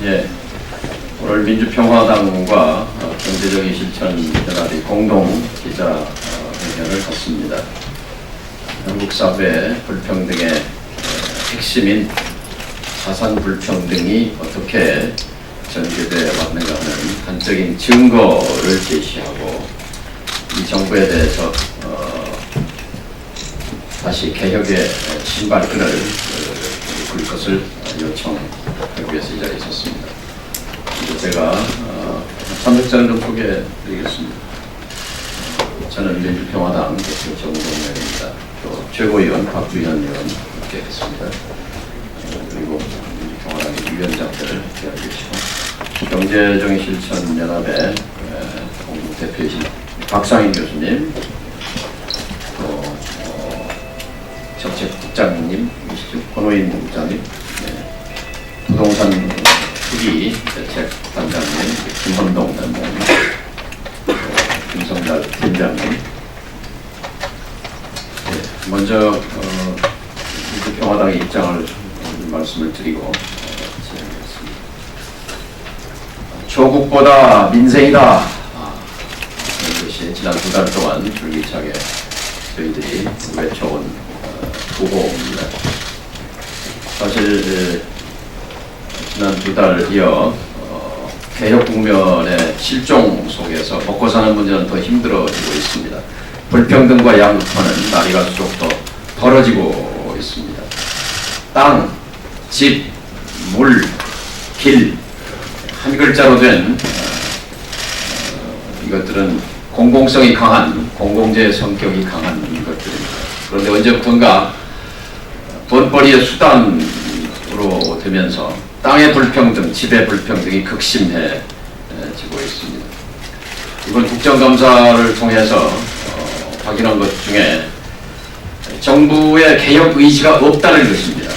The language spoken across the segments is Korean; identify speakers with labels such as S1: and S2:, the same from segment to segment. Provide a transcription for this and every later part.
S1: 예, 오늘 민주평화당과 경제적인 실천연합이 공동 기자회견을 갖습니다. 한국 사회의 불평등의 핵심인 자산 불평등이 어떻게 전개되어 왔는가 하는 단적인 증거를 제시하고 이 정부에 대해서 다시 개혁의 신발끈을 굴 것을 요청하기 위해서 이 자리에 섰습니다. 제가 참석자를 좀 소개해 드리겠습니다. 저는 민주평화당 대표 정동영입니다. 또 최고위원 박주현 의원 함께 했습니다. 그리고 민주평화당의 위원장들을 기다리고 계시고 경제정의 실천연합의 공동대표이신 박상인 교수님, 또 정책국장님이시죠. 권호인 국장님, 부동산 투기 대책 단장님 김헌동 단장님, 김성달 팀장님. 먼저 민주평화당의 입장을 말씀을 드리고 진행하겠습니다. 조국보다 민생이다. 이것이 지난 2달 동안 줄기차게 저희들이 외쳐온 구호입니다. 사실 지난 2달 이어 개혁 국면의 실종 속에서 먹고 사는 문제는 더 힘들어지고 있습니다. 불평등과 양극화는 날이 갈수록 더 벌어지고 있습니다. 땅, 집, 물, 길, 한 글자로 된 이것들은 공공성이 강한, 공공재의 성격이 강한 것들입니다. 그런데 언제부턴가 돈벌이의 수단으로 되면서 땅의 불평등, 집의 불평등이 극심해지고 있습니다. 이번 국정감사를 통해서 확인한 것 중에 정부의 개혁 의지가 없다는 것입니다.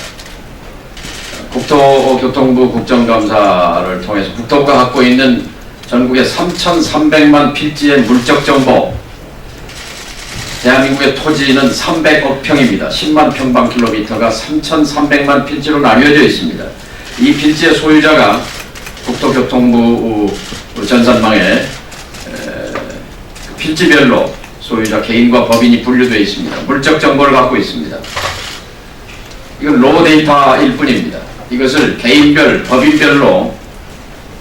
S1: 국토교통부 국정감사를 통해서 국토부가 갖고 있는 전국의 3,300만 필지의 물적 정보, 대한민국의 토지는 300억 평입니다. 10만 평방킬로미터가 3,300만 필지로 나뉘어져 있습니다. 이 필지의 소유자가 국토교통부 전산망에 필지별로 소유자 개인과 법인이 분류되어 있습니다. 물적 정보를 갖고 있습니다. 이건 로 데이터일 뿐입니다. 이것을 개인별, 법인별로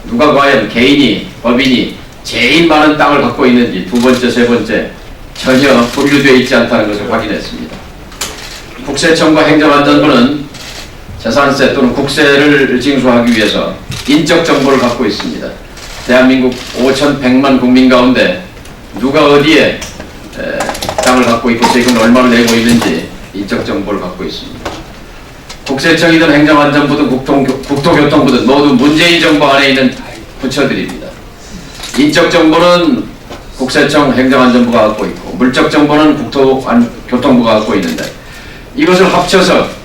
S1: 누가 과연 개인이, 법인이 제일 많은 땅을 갖고 있는지 두 번째, 세 번째 전혀 분류되어 있지 않다는 것을 확인했습니다. 국세청과 행정안전부는 재산세 또는 국세를 징수하기 위해서 인적 정보를 갖고 있습니다. 대한민국 5,100만 국민 가운데 누가 어디에 땅을 갖고 있고 세금을 얼마를 내고 있는지 인적 정보를 갖고 있습니다. 국세청이든 행정안전부든 국토교통부든 모두 문재인 정부 안에 있는 부처들입니다. 인적 정보는 국세청, 행정안전부가 갖고 있고 물적 정보는 국토교통부가 갖고 있는데 이것을 합쳐서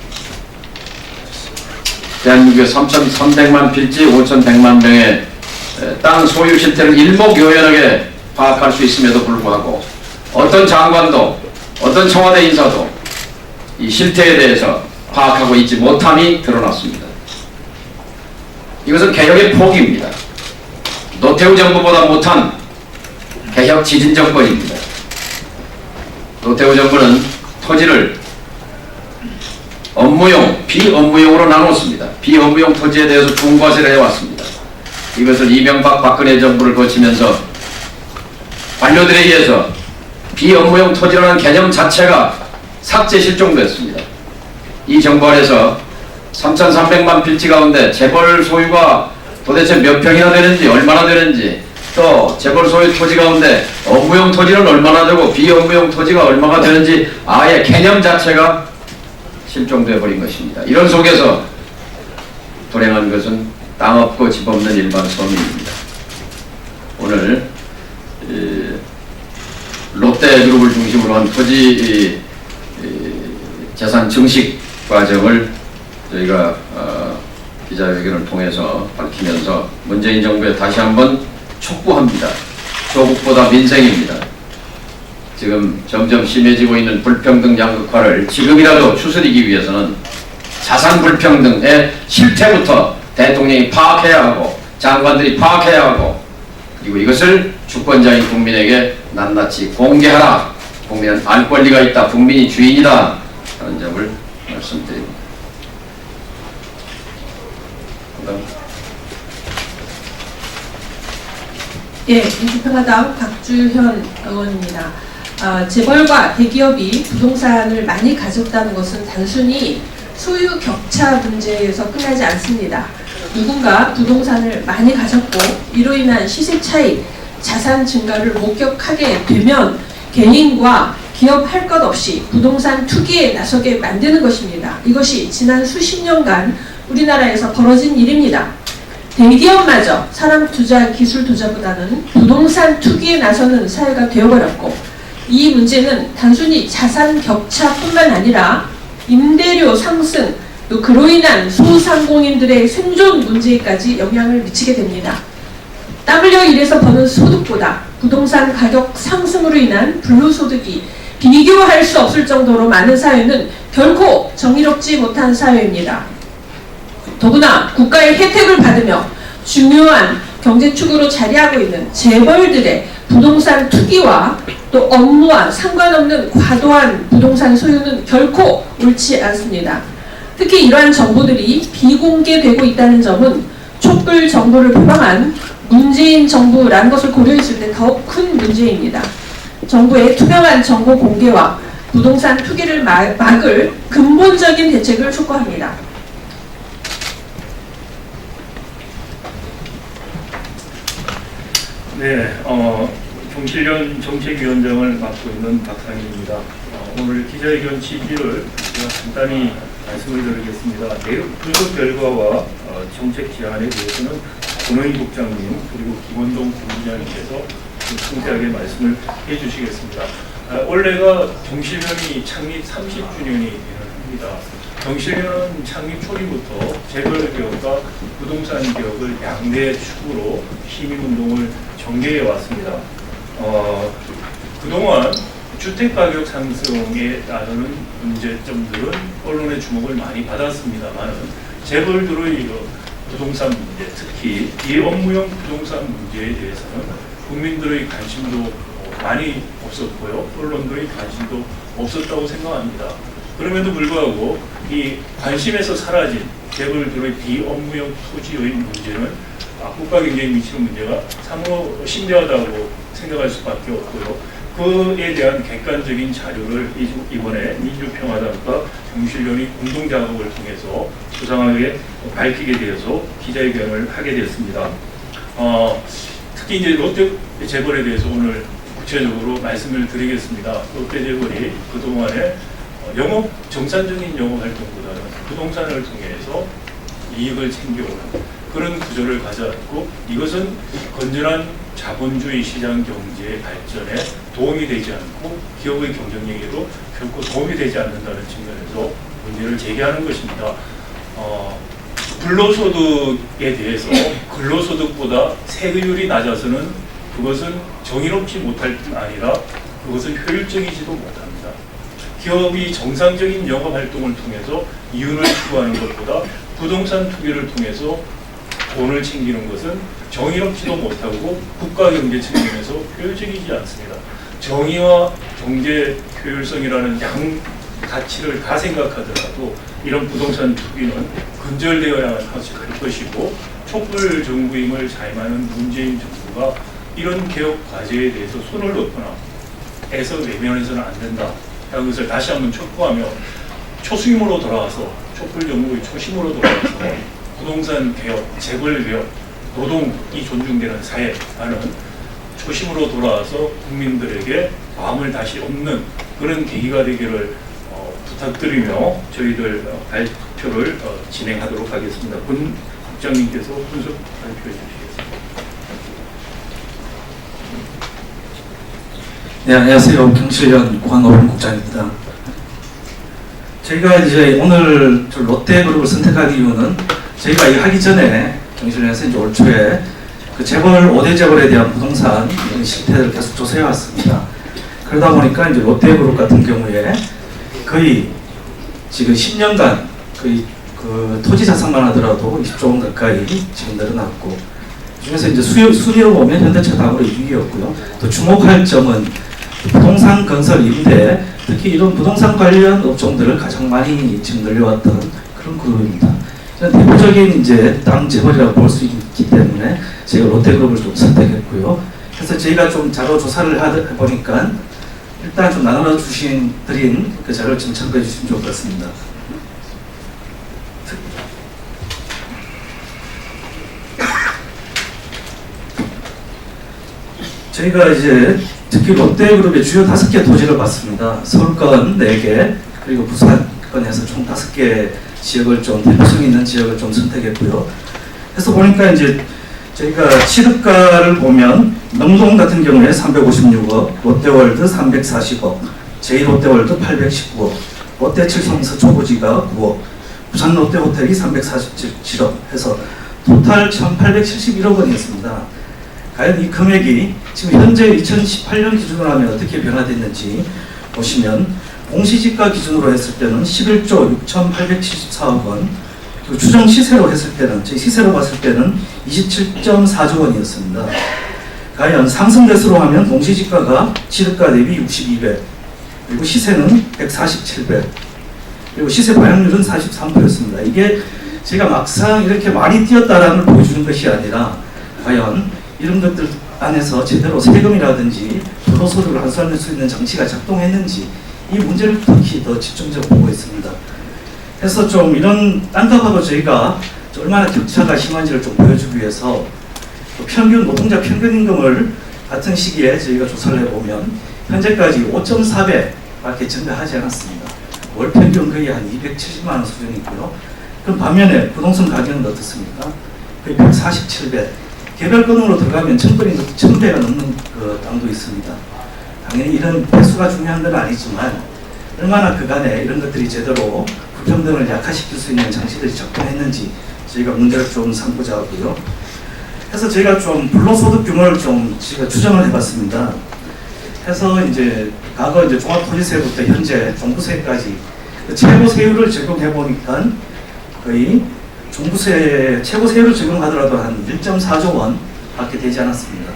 S1: 대한민국의 3,300만 필지, 5,100만 명의 땅 소유 실태를 일목요연하게 파악할 수 있음에도 불구하고 어떤 장관도 어떤 청와대 인사도 이 실태에 대해서 파악하고 있지 못함이 드러났습니다. 이것은 개혁의 포기입니다. 노태우 정부보다 못한 개혁 지진 정권입니다. 노태우 정부는 토지를 업무용, 비업무용으로 나눴습니다. 비업무용 토지에 대해서 중과세를 해왔습니다. 이것을 이명박 박근혜 정부를 거치면서 관료들에 의해서 비업무용 토지라는 개념 자체가 삭제 실종됐습니다. 이 정부 안에서 3,300만 필지 가운데 재벌 소유가 도대체 몇 평이나 되는지, 얼마나 되는지, 또 재벌 소유 토지 가운데 업무용 토지는 얼마나 되고 비업무용 토지가 얼마가 되는지 아예 개념 자체가 실종되어 버린 것입니다. 이런 속에서 불행한 것은 땅 없고 집 없는 일반 서민입니다. 오늘 롯데그룹을 중심으로 한 토지 재산 증식 과정을 저희가 기자회견을 통해서 밝히면서 문재인 정부에 다시 한번 촉구합니다. 조국보다 민생입니다. 지금 점점 심해지고 있는 불평등 양극화를 지금이라도 추스리기 위해서는 자산 불평등의 실태부터 대통령이 파악해야 하고 장관들이 파악해야 하고 그리고 이것을 주권자인 국민에게 낱낱이 공개하라. 국민은 알 권리가 있다. 국민이 주인이다. 하는 점을 말씀드립니다.
S2: 예, 민주평화당 박주현 의원입니다. 재벌과 대기업이 부동산을 많이 가졌다는 것은 단순히 소유 격차 문제에서 끝나지 않습니다. 누군가 부동산을 많이 가졌고 이로 인한 시세 차익, 자산 증가를 목격하게 되면 개인과 기업 할 것 없이 부동산 투기에 나서게 만드는 것입니다. 이것이 지난 수십 년간 우리나라에서 벌어진 일입니다. 대기업마저 사람 투자, 기술 투자보다는 부동산 투기에 나서는 사회가 되어버렸고 이 문제는 단순히 자산 격차뿐만 아니라 임대료 상승, 또 그로 인한 소상공인들의 생존 문제까지 영향을 미치게 됩니다. 땀 흘려 일해서 버는 소득보다 부동산 가격 상승으로 인한 불로소득이 비교할 수 없을 정도로 많은 사회는 결코 정의롭지 못한 사회입니다. 더구나 국가의 혜택을 받으며 중요한 경제축으로 자리하고 있는 재벌들의 부동산 투기와 또 업무와 상관없는 과도한 부동산 소유는 결코 옳지 않습니다. 특히 이러한 정보들이 비공개되고 있다는 점은 촛불 정부를 표방한 문재인 정부라는 것을 고려했을 때 더욱 큰 문제입니다. 정부의 투명한 정보 공개와 부동산 투기를 막을 근본적인 대책을 촉구합니다.
S3: 네, 정실련 정책위원장을 맡고 있는 박상희입니다. 오늘 기자회견 취지를 제가 간단히 말씀을 드리겠습니다. 내일 분석 결과와 정책 제안에 대해서는 권영희 국장님 그리고 김원동 본부장님께서 상세하게 말씀을 해주시겠습니다. 올해가 정실련이 창립 30주년이 됩니다. 정실련은 창립 초기부터 재벌 기업과 부동산 기업을 양대 축으로 시민운동을 전개해 왔습니다. 그동안 주택가격 상승에 따르는 문제점들은 언론의 주목을 많이 받았습니다만 재벌들의 부동산 문제, 특히 비업무용 부동산 문제에 대해서는 국민들의 관심도 많이 없었고요. 언론들의 관심도 없었다고 생각합니다. 그럼에도 불구하고 이 관심에서 사라진 재벌들의 비업무용 토지의 문제는 국가 경제에 미치는 문제가 참으로 심대하다고 생각할 수밖에 없고요. 그에 대한 객관적인 자료를 이번에 민주평화당과 정실련이 공동작업을 통해서 수상하게 밝히게 되어서 기자회견을 하게 되었습니다. 특히 이제 롯데 재벌에 대해서 오늘 구체적으로 말씀을 드리겠습니다. 롯데 재벌이 그동안에 정상적인 영업 활동보다는 부동산을 통해서 이익을 챙겨오는 그런 구조를 가져왔고 이것은 건전한 자본주의 시장 경제의 발전에 도움이 되지 않고 기업의 경쟁력에도 결코 도움이 되지 않는다는 측면에서 문제를 제기하는 것입니다. 불로소득에 대해서 근로소득보다 세금률이 낮아서는 그것은 정의롭지 못할 뿐 아니라 그것은 효율적이지도 못합니다. 기업이 정상적인 영업활동을 통해서 이윤을 추구하는 것보다 부동산 투기를 통해서 돈을 챙기는 것은 정의롭지도 못하고 국가 경제 측면에서 효율적이지 않습니다. 정의와 경제 효율성이라는 양 가치를 다 생각하더라도 이런 부동산 투기는 근절되어야 할 것이고 촛불 정부임을 자임하는 문재인 정부가 이런 개혁 과제에 대해서 손을 놓거나 애서 외면해서는 안 된다. 라는 것을 다시 한번 촉구하며 초심으로 돌아와서 촛불 정부의 초심으로 돌아와서 부동산 개혁, 재벌 개혁, 노동이 존중되는 사회라는 초심으로 돌아와서 국민들에게 마음을 다시 얻는 그런 계기가 되기를 부탁드리며 저희들 발표를 진행하도록 하겠습니다. 군 국장님께서 분석 발표해 주시겠습니다.
S4: 네, 안녕하세요. 경실련 광업원 국장입니다. 저희가 이제 오늘 롯데그룹을 선택하기 이유는 저희가 이 하기 전에 경실련에서 이제 올 초에 그 재벌 5대 재벌에 대한 부동산 실태를 계속 조사해 왔습니다. 그러다 보니까 이제 롯데그룹 같은 경우에 거의 지금 10년간 거의 그 그 토지 자산만 하더라도 20조 원 가까이 지금 늘어났고, 그중에서 이제 순위로 보면 현대차 다음으로 2위였고요. 또 주목할 점은 부동산 건설 임대, 특히 이런 부동산 관련 업종들을 가장 많이 지금 늘려왔던 그런 그룹입니다. 대표적인 이제 땅 재벌이라고 볼 수 있기 때문에 제가 롯데그룹을 좀 선택했고요. 그래서 저희가 좀 자료 조사를 해보니까 일단 좀 나눠 드린 그 자료를 좀 참고해 주시면 좋을 것 같습니다. 저희가 이제 특히 롯데그룹의 주요 5개 토지를 봤습니다. 서울권 4개, 그리고 부산권에서 총 5개 지역을 좀 대표성 있는 지역을 좀 선택했고요. 그래서 보니까 이제 저희가 취득가를 보면 명동 같은 경우에 356억, 롯데월드 340억, 제2롯데월드 819억, 롯데칠성서 초보지가 9억, 부산 롯데호텔이 347억 해서 토탈 1,871억 원이었습니다. 과연 이 금액이 지금 현재 2018년 기준으로 하면 어떻게 변화됐는지 보시면 공시지가 기준으로 했을 때는 11조 6,874억 원, 그리고 추정 시세로 했을 때는, 저희 시세로 봤을 때는 27.4조 원이었습니다. 과연 상승대수로 하면 공시지가가 취득가 대비 62배, 그리고 시세는 147배, 그리고 시세 반영률은 43%였습니다. 이게 제가 막상 이렇게 많이 뛰었다라는 걸 보여주는 것이 아니라 과연 이런 것들 안에서 제대로 세금이라든지 불로소득을 환수할 수 있는 장치가 작동했는지 이 문제를 특히 더 집중적으로 보고 있습니다. 그래서 좀 이런 땅값하고 저희가 얼마나 격차가 심한지를 좀 보여주기 위해서 평균 노동자 평균 임금을 같은 시기에 저희가 조사를 해보면 현재까지 5.4배밖에 증가하지 않았습니다. 월 평균 거의 한 270만 원 수준이고요. 그럼 반면에 부동산 가격은 어떻습니까? 거의 147배. 개별 건으로 들어가면 1000배가 넘는 그 땅도 있습니다. 당연히 이런 배수가 중요한 건 아니지만 얼마나 그간에 이런 것들이 제대로 불평등을 약화시킬 수 있는 장치들이 작동했는지 저희가 문제를 좀 삼고자 하고요. 그래서 저희가 좀 불로소득 규모를 좀 제가 추정을 해봤습니다. 해서 이제 과거 이제 종합토지세부터 현재 종부세까지 최고 세율을 적용해 보니까 거의 종부세 최고 세율을 적용하더라도 한 1.4조 원밖에 되지 않았습니다.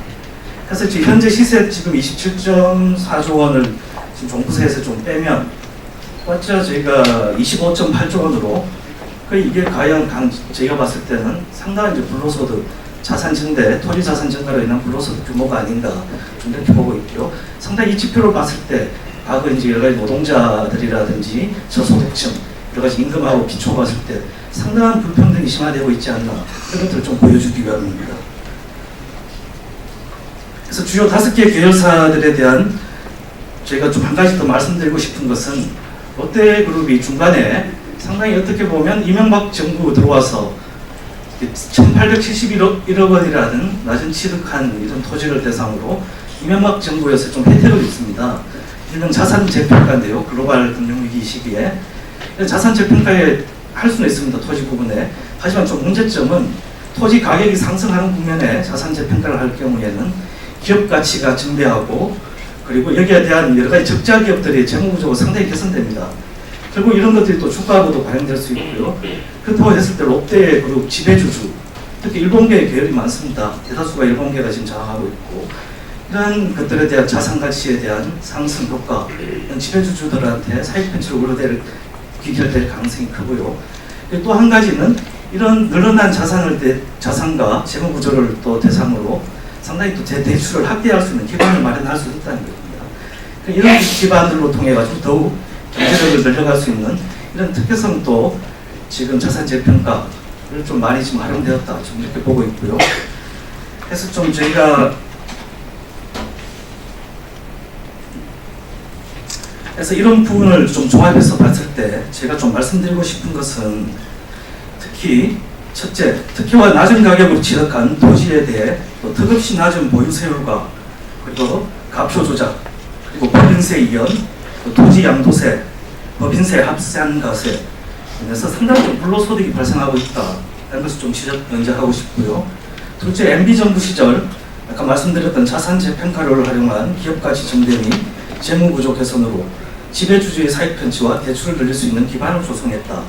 S4: 그래서 지금 현재 시세 지금 27.4조 원을 지금 종부세에서 좀 빼면 맞죠? 저희가 25.8조 원으로 거의 이게 과연 저희가 봤을 때는 상당히 이제 불로소득 자산 증대, 토지 자산 증가로 인한 불로소득 규모가 아닌가 좀 이렇게 보고 있고요. 상당히 이 지표를 봤을 때 과거 이제 여러 가지 노동자들이라든지 저소득층 여러 가지 임금하고 비춰 봤을 때 상당한 불평등이 심화되고 있지 않나 이런 것들을 좀 보여주기 위함입니다. 그래서 주요 5개 계열사들에 대한 저희가 좀 한 가지 더 말씀드리고 싶은 것은 롯데그룹이 중간에 상당히 어떻게 보면 이명박 정부 들어와서 1871억 원이라는 낮은 취득한 이런 토지를 대상으로 이명박 정부에서 좀 혜택을 있습니다. 일명 자산 재평가인데요. 글로벌 금융위기 시기에 자산 재평가에 할 수는 있습니다. 토지 부분에. 하지만 좀 문제점은 토지 가격이 상승하는 국면에 자산 재평가를 할 경우에는 기업 가치가 증대하고 그리고 여기에 대한 여러 가지 적자 기업들의 재무 구조가 상당히 개선됩니다. 결국 이런 것들이 또 주가하고도 반영될 수 있고요. 그렇다고 했을 때 롯데그룹 지배주주, 특히 일본계 계열이 많습니다. 대다수가 일본계가 지금 장악하고 있고 이런 것들에 대한 자산 가치에 대한 상승 효과, 이런 지배주주들한테 사익 편취를 우려될 귀결될 가능성이 크고요. 또 한 가지는 이런 늘어난 자산과 재무 구조를 또 대상으로 상당히 또 대출을 확대할 수 있는 기반을 마련할 수 있다는 겁니다. 이런 기반들로 통해 가지고 더욱 경제력을 늘려갈 수 있는 이런 특혜성도 지금 자산 재평가를 좀 많이 지금 활용되었다 좀 이렇게 보고 있고요. 그래서 좀 저희가 그래서 이런 부분을 좀 종합해서 봤을 때 제가 좀 말씀드리고 싶은 것은 특히 첫째, 특혜와 낮은 가격으로 취득한 토지에 대해 또 턱없이 낮은 보유세율과 그리고 가표 조작, 그리고 법인세 이연, 토지 양도세, 법인세 합산가세 그래서 상당히 좀 불로소득이 발생하고 있다는 것을 좀 지적하고 싶고요. 둘째, MB정부 시절 아까 말씀드렸던 자산 재평가를 활용한 기업가치 증대 및 재무구조 개선으로 지배주주의 사익 편취와 대출을 늘릴 수 있는 기반을 조성했다.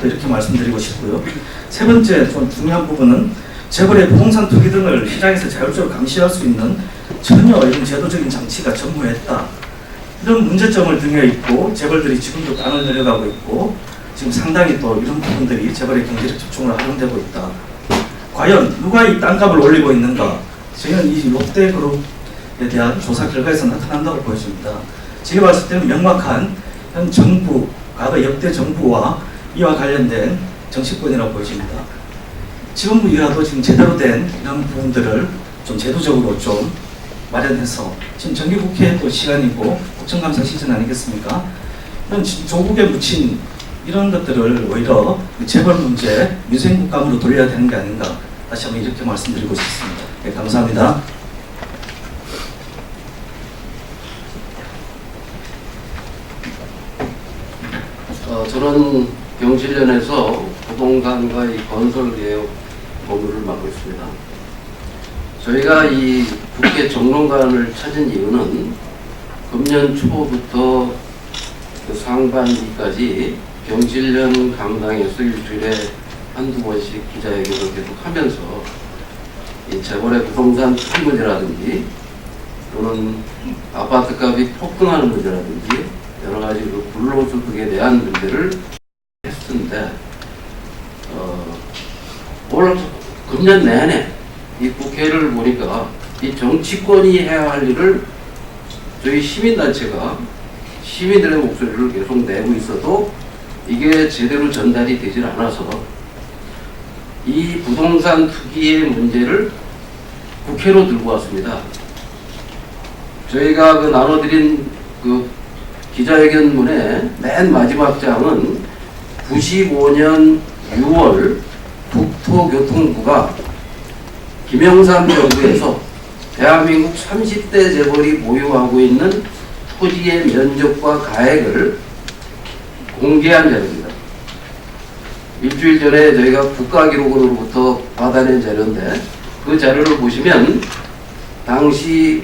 S4: 또 이렇게 말씀드리고 싶고요. 세 번째 좀 중요한 부분은 재벌의 부동산 투기 등을 시장에서 자율적으로 감시할 수 있는 전혀 이런 제도적인 장치가 전무했다. 이런 문제점을 등에 있고 재벌들이 지금도 땅을 내려가고 있고 지금 상당히 또 이런 부분들이 재벌의 경제적 집중으로 활용되고 있다. 과연 누가 이 땅값을 올리고 있는가? 저희는 이 롯데그룹에 대한 조사 결과에서 나타난다고 보여집니다. 제가 봤을 때는 명확한 현 정부, 과거 역대 정부와 이와 관련된 정치권이라고 보여집니다. 지금이라도 지금 제대로 된 이런 부분들을 좀 제도적으로 좀 마련해서 지금 정기국회 또 시간이고 국정감사 시즌 아니겠습니까? 이런 조국에 묻힌 이런 것들을 오히려 재벌 문제, 민생국감으로 돌려야 되는 게 아닌가 다시 한번 이렇게 말씀드리고 싶습니다. 네, 감사합니다.
S5: 저는 경실련에서 부동산과 이 건설개혁 법무를 맡고 있습니다. 저희가 이 국회 정론관을 찾은 이유는 금년 초부터 그 상반기까지 경실련 강당에서 일주일에 한두 번씩 기자회견을 계속 하면서 이 재벌의 부동산 투기 문제라든지 또는 아파트값이 폭등하는 문제라든지 여러 가지 그 불로소득에 대한 문제를 했는데 올 금년 내내 이 국회를 보니까 이 정치권이 해야 할 일을 저희 시민단체가 시민들의 목소리를 계속 내고 있어도 이게 제대로 전달이 되질 않아서 이 부동산 투기의 문제를 국회로 들고 왔습니다. 저희가 그 나눠드린 그 기자회견문의 맨 마지막 장은 95년 6월 국토교통부가 김영삼 정부에서 대한민국 30대 재벌이 보유하고 있는 토지의 면적과 가액을 공개한 자료입니다. 일주일 전에 저희가 국가기록원으로부터 받아낸 자료인데 그 자료를 보시면 당시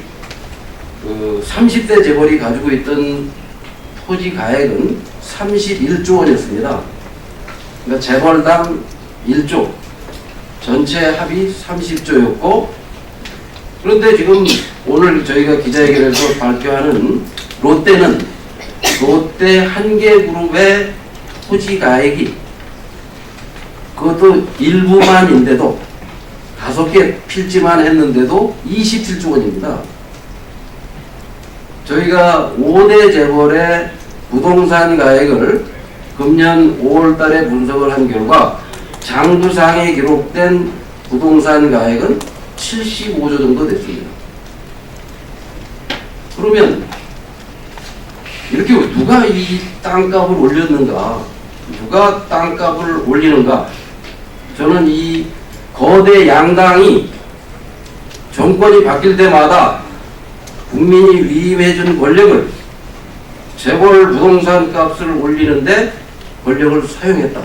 S5: 그 30대 재벌이 가지고 있던 토지 가액은 31조 원이었습니다. 그러니까 재벌당 1조, 전체 합이 30조였고, 그런데 지금 오늘 저희가 기자회견에서 발표하는 롯데는 롯데 한계그룹의 토지 가액이 그것도 일부만인데도 5개 필지만 했는데도 27조 원입니다. 저희가 5대 재벌의 부동산 가액을 금년 5월 달에 분석을 한 결과 장부상에 기록된 부동산 가액은 75조 정도 됐습니다. 그러면 이렇게 누가 이 땅값을 올렸는가? 누가 땅값을 올리는가? 저는 이 거대 양당이 정권이 바뀔 때마다 국민이 위임해준 권력을 재벌 부동산 값을 올리는데 권력을 사용했다.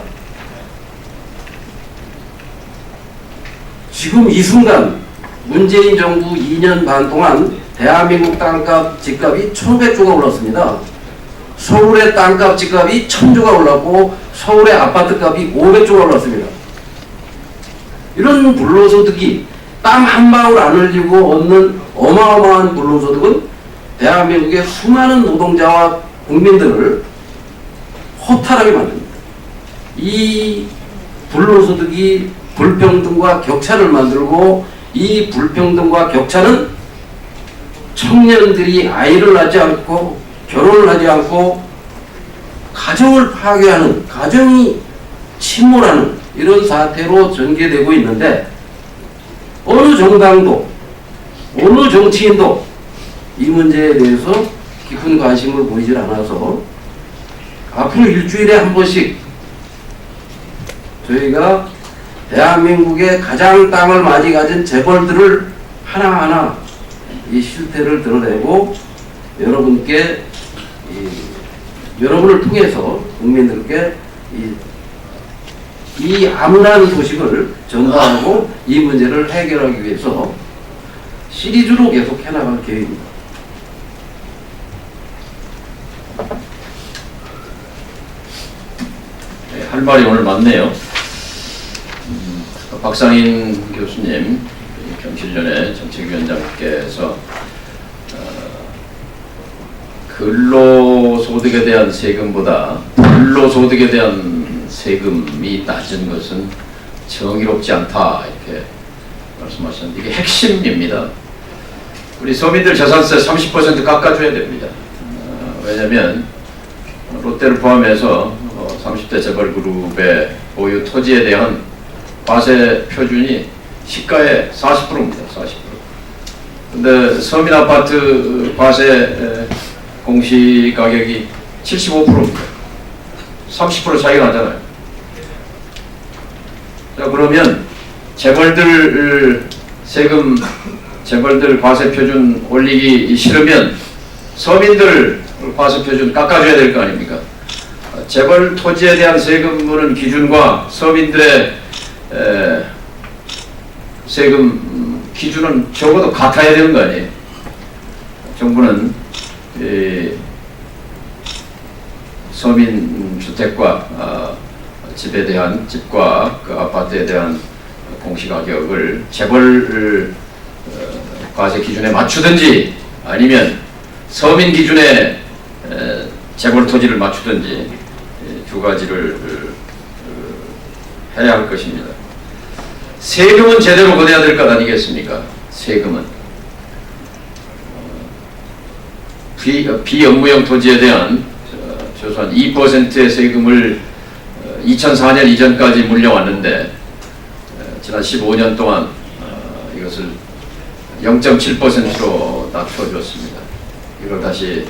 S5: 지금 이 순간 문재인 정부 2년 반 동안 대한민국 땅값 집값이 1,500조가 올랐습니다. 서울의 땅값 집값이 1,000조가 올랐고 서울의 아파트값이 500조가 올랐습니다. 이런 불로소득이 땀 한 방울 안 흘리고 얻는 어마어마한 불로소득은 대한민국의 수많은 노동자와 국민들을 허탈하게 만듭니다. 이 불로소득이 불평등과 격차를 만들고 이 불평등과 격차는 청년들이 아이를 낳지 않고 결혼을 하지 않고 가정을 파괴하는, 가정이 침몰하는 이런 사태로 전개되고 있는데 어느 정당도 어느 정치인도 이 문제에 대해서 깊은 관심을 보이질 않아서 앞으로 일주일에 한 번씩 저희가 대한민국의 가장 땅을 많이 가진 재벌들을 하나하나 이 실태를 드러내고 여러분께 여러분을 통해서 국민들께 이 암울한 소식을 전달하고 이 문제를 해결하기 위해서 시리즈로 계속 해나갈 계획입니다.
S1: 네, 할 말이 오늘 많네요. 박상인 교수님, 경실련의 정책위원장께서 근로소득에 대한 세금보다 불로소득에 대한 세금이 낮은 것은 정의롭지 않다 이렇게 말씀하셨는데 이게 핵심입니다. 우리 서민들 재산세 30% 깎아줘야 됩니다. 왜냐하면 롯데를 포함해서 30대 재벌그룹의 보유 토지에 대한 과세 표준이 시가의 40%입니다. 40%. 근데 서민 아파트 과세 공시 가격이 75%입니다. 30% 차이가 나잖아요. 자, 그러면 재벌들 세금, 재벌들 과세 표준 올리기 싫으면 서민들 과세 표준 깎아줘야 될 거 아닙니까? 재벌 토지에 대한 세금 무는 기준과 서민들의 세금 기준은 적어도 같아야 되는 거 아니에요? 정부는 서민 주택과 집에 대한 집과 그 아파트에 대한 공시가격을 재벌 과세 기준에 맞추든지 아니면 서민 기준에 재벌 토지를 맞추든지 두 가지를 해야 할 것입니다. 세금은 제대로 걷어야 될 것 아니겠습니까? 세금은 비업무용 토지에 대한 최소한 2%의 세금을 2004년 이전까지 물려왔는데 지난 15년 동안 이것을 0.7%로 낮춰줬습니다. 이걸 다시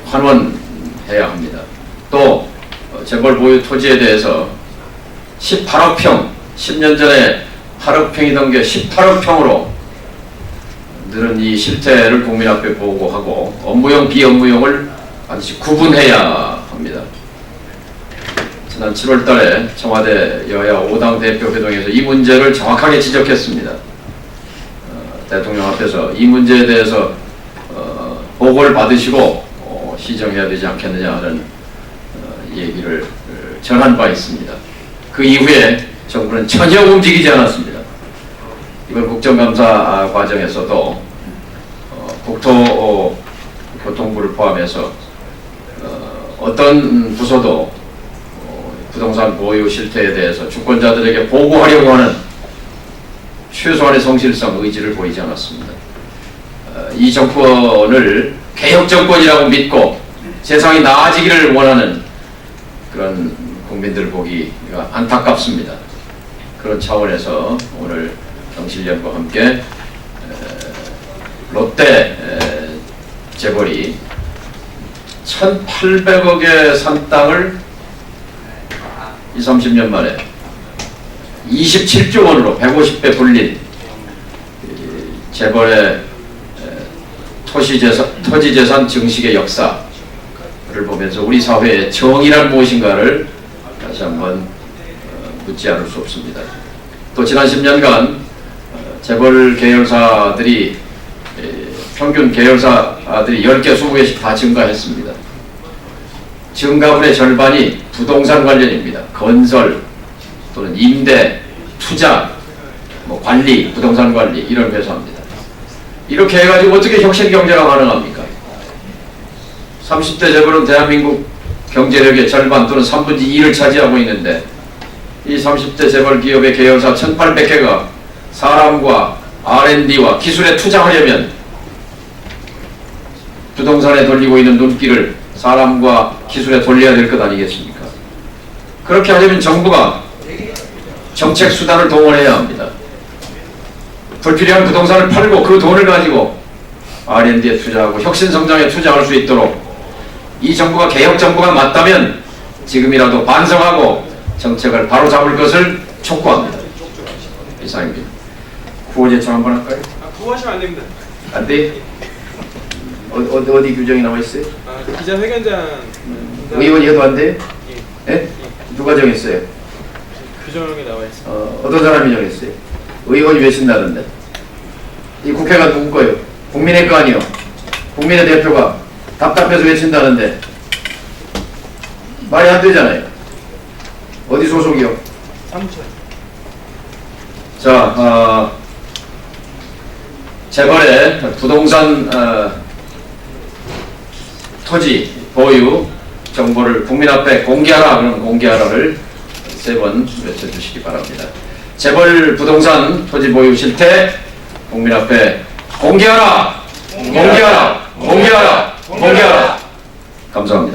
S1: 환원해야 합니다. 또 재벌 보유 토지에 대해서 18억 평, 10년 전에 8억 평이던 게 18억 평으로 늘은 이 실태를 국민 앞에 보고하고 업무용, 비업무용을 반드시 구분해야 합니다. 지난 7월 달에 청와대 여야 5당 대표 회동에서 이 문제를 정확하게 지적했습니다. 대통령 앞에서 이 문제에 대해서 보고를 받으시고 시정해야 되지 않겠느냐 하는 얘기를 전한 바 있습니다. 그 이후에 정부는 전혀 움직이지 않았습니다. 이번 국정감사 과정에서도 국토교통부를 포함해서 어떤 부서도 부동산 보유 실태에 대해서 주권자들에게 보고하려고 하는 최소한의 성실성, 의지를 보이지 않았습니다. 이 정권을 개혁정권이라고 믿고 세상이 나아지기를 원하는 그런 국민들을 보기가 안타깝습니다. 그런 차원에서 오늘 경실련과 함께 롯데 재벌이 1,800억에 산 땅을 20-30년 만에 27조 원으로 150배 불린 재벌의 토지재산 증식의 역사를 보면서 우리 사회의 정의란 무엇인가를 다시 한번 묻지 않을 수 없습니다. 또 지난 10년간 재벌 계열사들이 평균 계열사들이 10개, 20개씩 다 증가했습니다. 증가분의 절반이 부동산 관련입니다. 건설 또는 임대, 투자, 관리, 부동산 관리 이런 회사입니다. 이렇게 해가지고 어떻게 혁신경제가 가능합니까? 30대 재벌은 대한민국 경제력의 절반 또는 3분의 2를 차지하고 있는데 이 30대 재벌 기업의 계열사 1,800개가 사람과 R&D와 기술에 투자하려면 부동산에 돌리고 있는 눈길을 사람과 기술에 돌려야 될 것 아니겠습니까? 그렇게 하려면 정부가 정책 수단을 동원해야 합니다. 불필요한 부동산을 팔고 그 돈을 가지고 R&D에 투자하고 혁신성장에 투자할 수 있도록 이 정부가 개혁정부가 맞다면 지금이라도 반성하고 정책을 바로 잡을 것을 촉구합니다. 이상입니다. 구호 제청 한번 할까요?
S6: 구호하시면 안 됩니다.
S1: 안 돼? 어디 규정이 나와 있어요?
S6: 기자회견장
S1: 의원이 해도 안 돼? 예? 누가 정했어요?
S6: 규정에 나와 있습니다.
S1: 어떤 사람이 정했어요? 의원이 외친다던데. 이 국회가 누구 거예요? 국민의 거 아니요? 국민의 대표가 답답해서 외친다는데 말이 안 되잖아요. 어디 소속이요?
S3: 사무처.
S1: 자, 재벌의 부동산 토지 보유 정보를 국민 앞에 공개하라 하는 공개하라를 3번 외쳐주시기 바랍니다. 재벌 부동산 토지 보유 실태 국민 앞에 공개하라! 공개하라! 공개하라! 공개하라! 감사합니다.